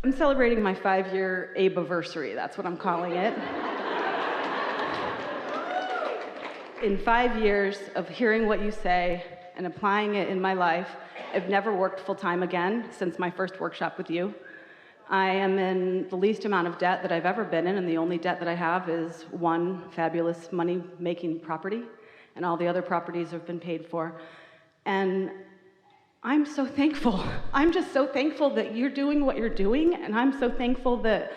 I'm celebrating my 5-year Abe-versary, that's what I'm calling it. In 5 years of hearing what you say and applying it in my life, I've never worked full-time again since my first workshop with you. I am in the least amount of debt that I've ever been in, and the only debt that I have is one fabulous money-making property, and all the other properties have been paid for. And I'm so thankful. I'm just so thankful that you're doing what you're doing, and I'm so thankful that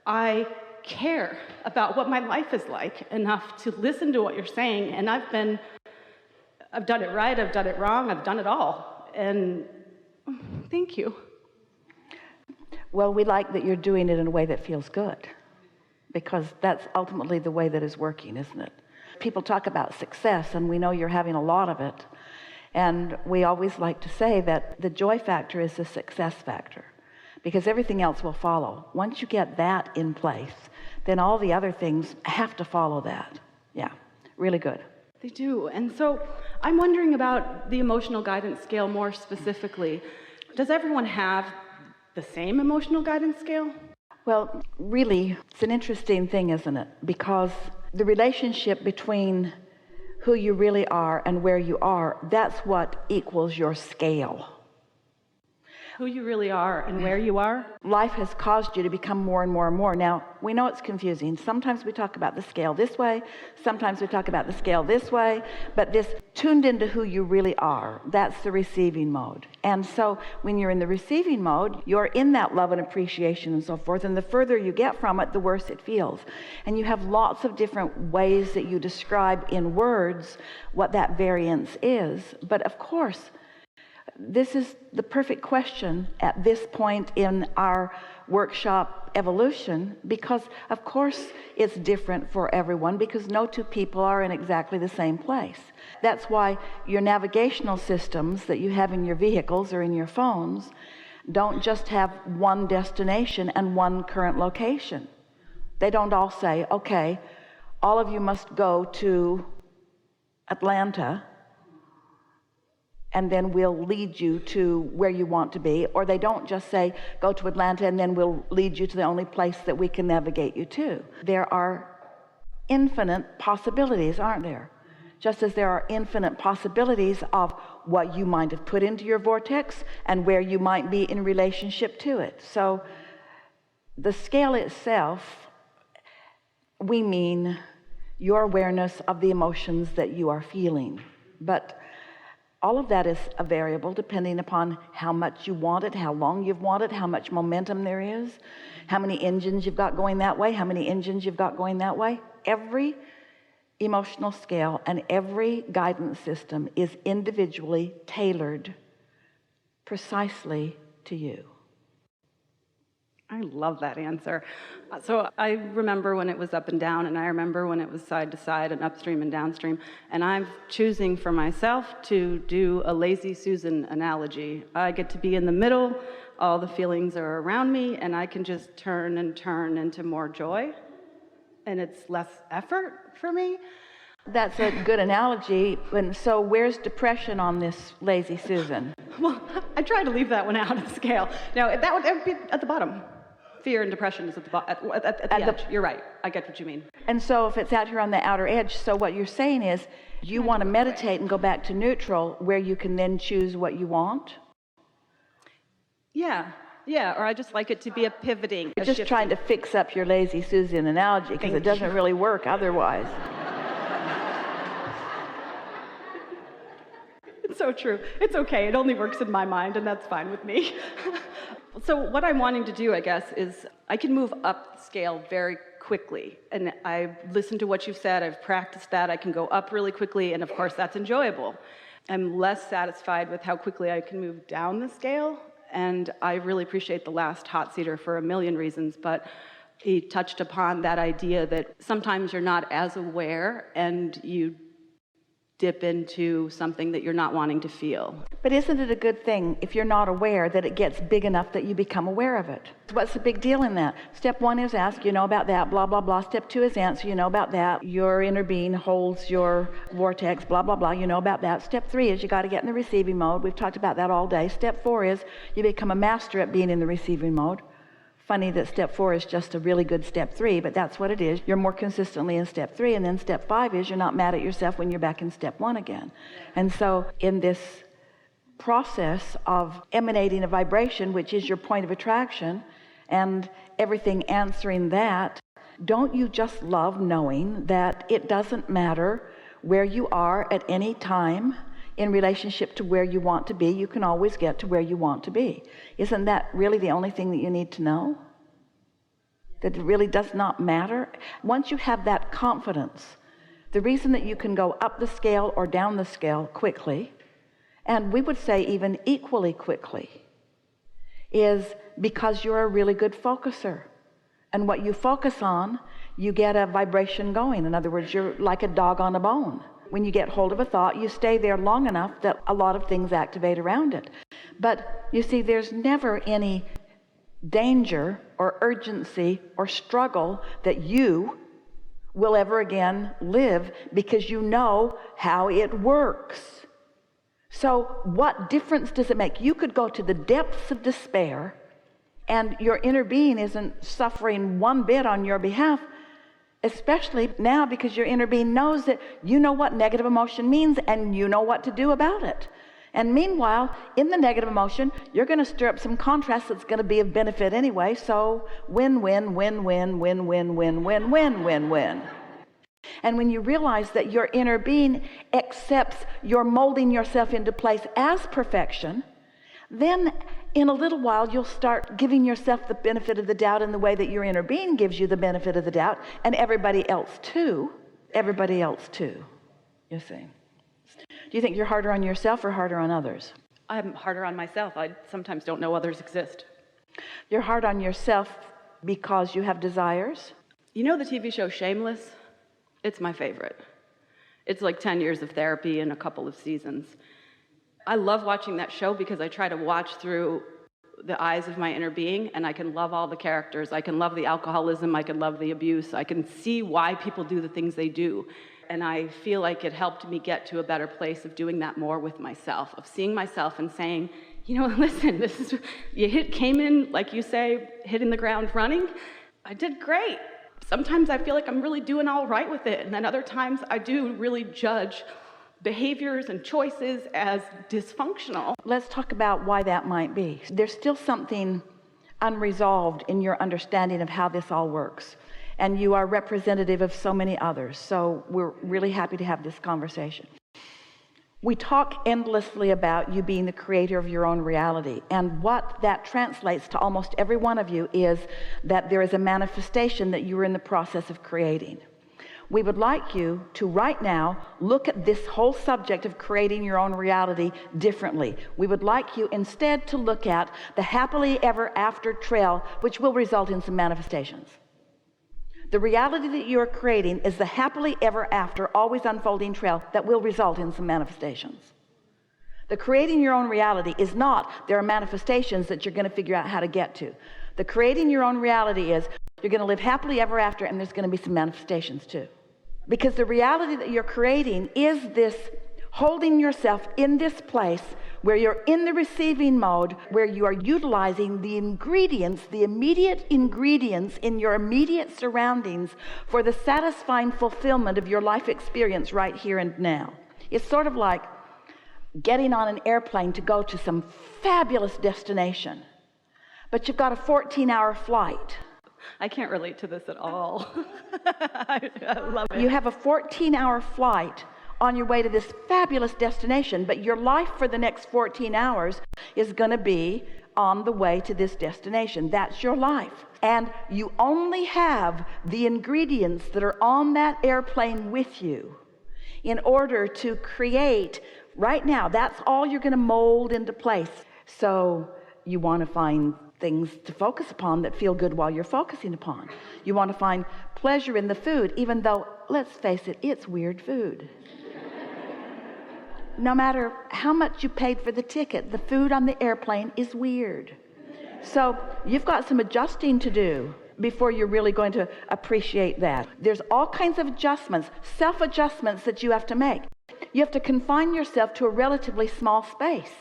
I care about what my life is like enough to listen to what you're saying. And I've done it right, I've done it wrong, I've done it all. And thank you. Well, we like that you're doing it in a way that feels good, because that's ultimately the way that is working, isn't it? People talk about success, and we know you're having a lot of it. And we always like to say that the joy factor is the success factor, because everything else will follow. Once you get that in place, then all the other things have to follow that. Yeah, really good. They do. And so I'm wondering about the emotional guidance scale more specifically. Does everyone have the same emotional guidance scale? Well, really, it's an interesting thing, isn't it? Because the relationship between who you really are and where you are, that's what equals your scale. Who you really are and where you are? Life has caused you to become more and more and more. Now, we know it's confusing. Sometimes we talk about the scale this way, sometimes we talk about the scale this way, but this tuned into who you really are, that's the receiving mode. And so when you're in the receiving mode, you're in that love and appreciation and so forth, and the further you get from it, the worse it feels. And you have lots of different ways that you describe in words what that variance is. But of course, this is the perfect question at this point in our workshop evolution, because of course it's different for everyone, because no two people are in exactly the same place. That's why your navigational systems that you have in your vehicles or in your phones don't just have one destination and one current location. They don't all say, okay, all of you must go to Atlanta, and then we'll lead you to where you want to be. Or they don't just say, go to Atlanta, and then we'll lead you to the only place that we can navigate you to. There are infinite possibilities, aren't there? Just as there are infinite possibilities of what you might have put into your vortex and where you might be in relationship to it. So the scale itself, we mean your awareness of the emotions that you are feeling. But all of that is a variable depending upon how much you want it, how long you've wanted, how much momentum there is, how many engines you've got going that way, how many engines you've got going that way. Every emotional scale and every guidance system is individually tailored precisely to you. I love that answer. So I remember when it was up and down, and I remember when it was side to side and upstream and downstream, and I'm choosing for myself to do a lazy Susan analogy. I get to be in the middle, all the feelings are around me, and I can just turn and turn into more joy, and it's less effort for me. That's a good analogy. And so where's depression on this lazy Susan? Well, I try to leave that one out of the scale. Now, that would be at the bottom. Fear and depression is at the edge. You're right. I get what you mean. And so if it's out here on the outer edge, so what you're saying is you want to meditate and go back to neutral where you can then choose what you want? Yeah, or I just like it to be a pivoting. You're just trying to fix up your lazy Susan analogy because it doesn't really work otherwise. It's so true. It's okay. It only works in my mind, and that's fine with me. So what I'm wanting to do, I guess, is I can move up the scale very quickly. And I've listened to what you've said. I've practiced that. I can go up really quickly, and of course, that's enjoyable. I'm less satisfied with how quickly I can move down the scale, and I really appreciate the last hot seater for a million reasons, but he touched upon that idea that sometimes you're not as aware, and you dip into something that you're not wanting to feel. But isn't it a good thing if you're not aware that it gets big enough that you become aware of it? What's the big deal in that? Step 1 is ask, you know about that, blah, blah, blah. Step 2 is answer, you know about that. Your inner being holds your vortex, blah, blah, blah, you know about that. Step 3 is you got to get in the receiving mode. We've talked about that all day. Step 4 is you become a master at being in the receiving mode. funny that step 4 is just a really good step 3, but that's what it is. You're more consistently in step 3, and then step 5 is you're not mad at yourself when you're back in step 1 again. And so in this process of emanating a vibration, which is your point of attraction, and everything answering that, don't you just love knowing that it doesn't matter where you are at any time in relationship to where you want to be? You can always get to where you want to be. Isn't that really the only thing that you need to know? That it really does not matter? Once you have that confidence, the reason that you can go up the scale or down the scale quickly, and we would say even equally quickly, is because you're a really good focuser. And what you focus on, you get a vibration going. In other words, you're like a dog on a bone. When you get hold of a thought, you stay there long enough that a lot of things activate around it. But you see, there's never any danger or urgency or struggle that you will ever again live, because you know how it works. So what difference does it make? You could go to the depths of despair, and your inner being isn't suffering one bit on your behalf, especially now because your inner being knows that you know what negative emotion means and you know what to do about it. And meanwhile, in the negative emotion, you're going to stir up some contrast that's going to be of benefit anyway. So win-win, win-win, win-win, win-win, win-win-win. And when you realize that your inner being accepts you're molding yourself into place as perfection, then in a little while you'll start giving yourself the benefit of the doubt in the way that your inner being gives you the benefit of the doubt, and everybody else too, you see. Do you think you're harder on yourself or harder on others? I'm harder on myself. I sometimes don't know others exist. You're hard on yourself because you have desires? You know the TV show Shameless? It's my favorite. It's like 10 years of therapy and a couple of seasons. I love watching that show because I try to watch through the eyes of my inner being, and I can love all the characters. I can love the alcoholism. I can love the abuse. I can see why people do the things they do. And I feel like it helped me get to a better place of doing that more with myself, of seeing myself and saying, you know, listen, came in, like you say, hitting the ground running. I did great. Sometimes I feel like I'm really doing all right with it, and then other times I do really judge behaviors and choices as dysfunctional. Let's talk about why that might be. There's still something unresolved in your understanding of how this all works, and you are representative of so many others, so we're really happy to have this conversation. We talk endlessly about you being the creator of your own reality, and what that translates to almost every one of you is that there is a manifestation that you are in the process of creating. We would like you to right now look at this whole subject of creating your own reality differently. We would like you instead to look at the happily ever after trail, which will result in some manifestations. The reality that you are creating is the happily ever after, always unfolding trail that will result in some manifestations. The creating your own reality is not there are manifestations that you're going to figure out how to get to. The creating your own reality is you're going to live happily ever after, and there's going to be some manifestations too. Because the reality that you're creating is this holding yourself in this place where you're in the receiving mode, where you are utilizing the ingredients, the immediate ingredients in your immediate surroundings for the satisfying fulfillment of your life experience right here and now. It's sort of like getting on an airplane to go to some fabulous destination, but you've got a 14-hour flight. I can't relate to this at all. I love it. You have a 14-hour flight on your way to this fabulous destination, but your life for the next 14 hours is going to be on the way to this destination. That's your life. And you only have the ingredients that are on that airplane with you in order to create right now. That's all you're going to mold into place. So you want to find things to focus upon that feel good while you're focusing upon. You want to find pleasure in the food, even though, let's face it, it's weird food. No matter how much you paid for the ticket, the food on the airplane is weird. So you've got some adjusting to do before you're really going to appreciate that. There's all kinds of adjustments, self-adjustments that you have to make. You have to confine yourself to a relatively small space,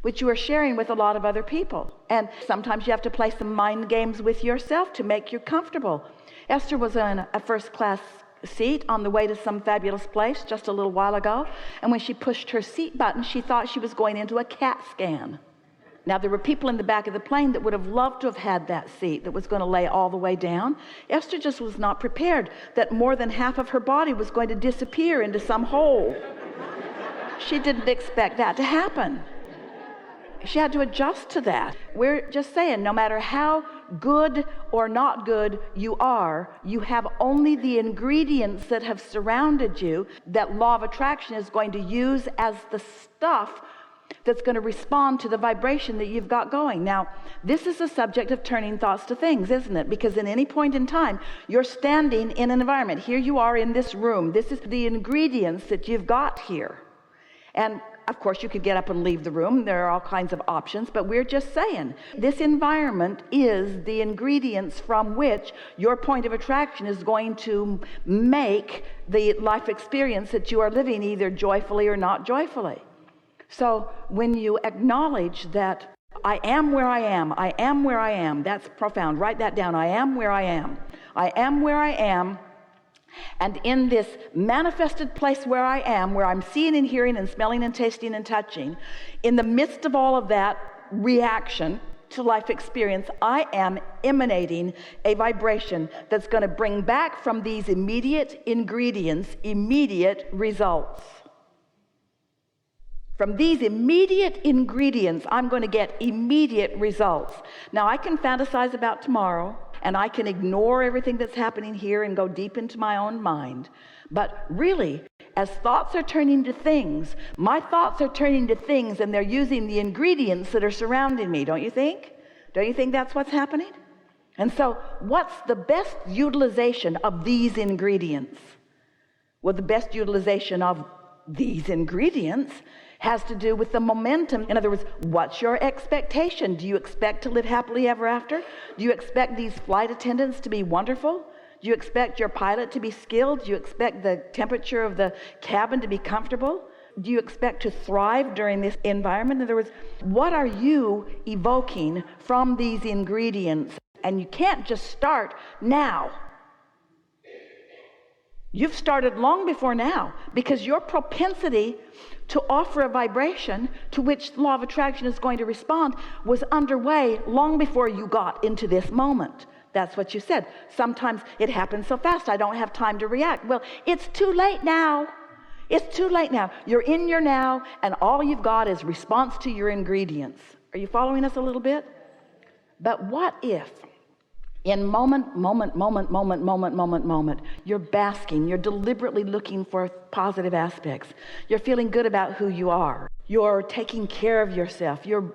which you are sharing with a lot of other people. And sometimes you have to play some mind games with yourself to make you comfortable. Esther was in a first-class seat on the way to some fabulous place just a little while ago, and when she pushed her seat button, she thought she was going into a CAT scan. Now, there were people in the back of the plane that would have loved to have had that seat that was going to lay all the way down. Esther just was not prepared that more than half of her body was going to disappear into some hole. She didn't expect that to happen. She had to adjust to that. We're just saying, no matter how good or not good you are, you have only the ingredients that have surrounded you that law of attraction is going to use as the stuff that's going to respond to the vibration that you've got going. Now, this is a subject of turning thoughts to things, isn't it? Because in any point in time, you're standing in an environment. Here you are in this room. This is the ingredients that you've got here. And of course, you could get up and leave the room. There are all kinds of options, but we're just saying this environment is the ingredients from which your point of attraction is going to make the life experience that you are living either joyfully or not joyfully. So when you acknowledge that I am where I am, I am where I am, that's profound. Write that down. I am where I am. I am where I am. And in this manifested place where I am, where I'm seeing and hearing and smelling and tasting and touching, in the midst of all of that reaction to life experience, I am emanating a vibration that's going to bring back from these immediate ingredients, immediate results. From these immediate ingredients, I'm going to get immediate results. Now, I can fantasize about tomorrow, and I can ignore everything that's happening here and go deep into my own mind. But really, as thoughts are turning to things, my thoughts are turning to things, and they're using the ingredients that are surrounding me, don't you think? Don't you think that's what's happening? And so, what's the best utilization of these ingredients? Well, the best utilization of these ingredients has to do with the momentum. In other words, what's your expectation? Do you expect to live happily ever after? Do you expect these flight attendants to be wonderful? Do you expect your pilot to be skilled? Do you expect the temperature of the cabin to be comfortable? Do you expect to thrive during this environment? In other words, what are you evoking from these ingredients? And you can't just start now. You've started long before now, because your propensity to offer a vibration to which the law of attraction is going to respond was underway long before you got into this moment. That's what you said. Sometimes it happens so fast, I don't have time to react. Well, it's too late now. It's too late now. You're in your now, and all you've got is response to your ingredients. Are you following us a little bit? But what if in moment, you're basking, you're deliberately looking for positive aspects. You're feeling good about who you are. You're taking care of yourself. You're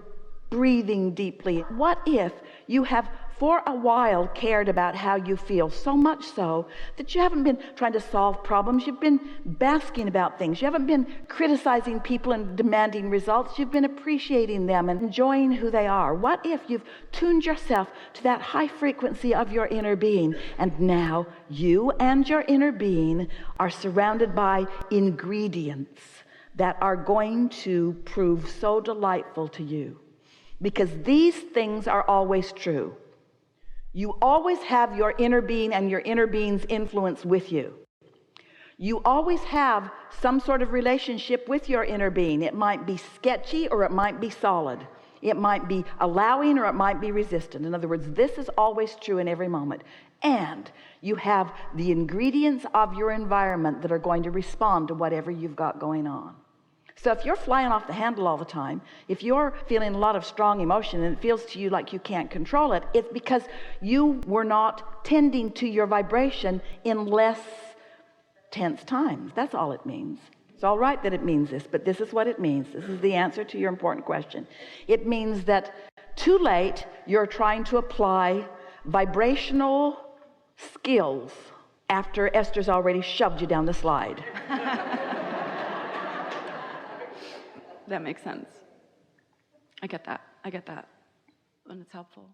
breathing deeply. What if you have for a while cared about how you feel, so much so that you haven't been trying to solve problems. You've been basking about things. You haven't been criticizing people and demanding results. You've been appreciating them and enjoying who they are. What if you've tuned yourself to that high frequency of your inner being, and now you and your inner being are surrounded by ingredients that are going to prove so delightful to you? Because these things are always true. You always have your inner being and your inner being's influence with you. You always have some sort of relationship with your inner being. It might be sketchy or it might be solid. It might be allowing or it might be resistant. In other words, this is always true in every moment. And you have the ingredients of your environment that are going to respond to whatever you've got going on. So if you're flying off the handle all the time, if you're feeling a lot of strong emotion and it feels to you like you can't control it, it's because you were not tending to your vibration in less tense times. That's all it means. It's all right that it means this, but this is what it means. This is the answer to your important question. It means that too late you're trying to apply vibrational skills after Esther's already shoved you down the slide. That makes sense. I get that. And it's helpful.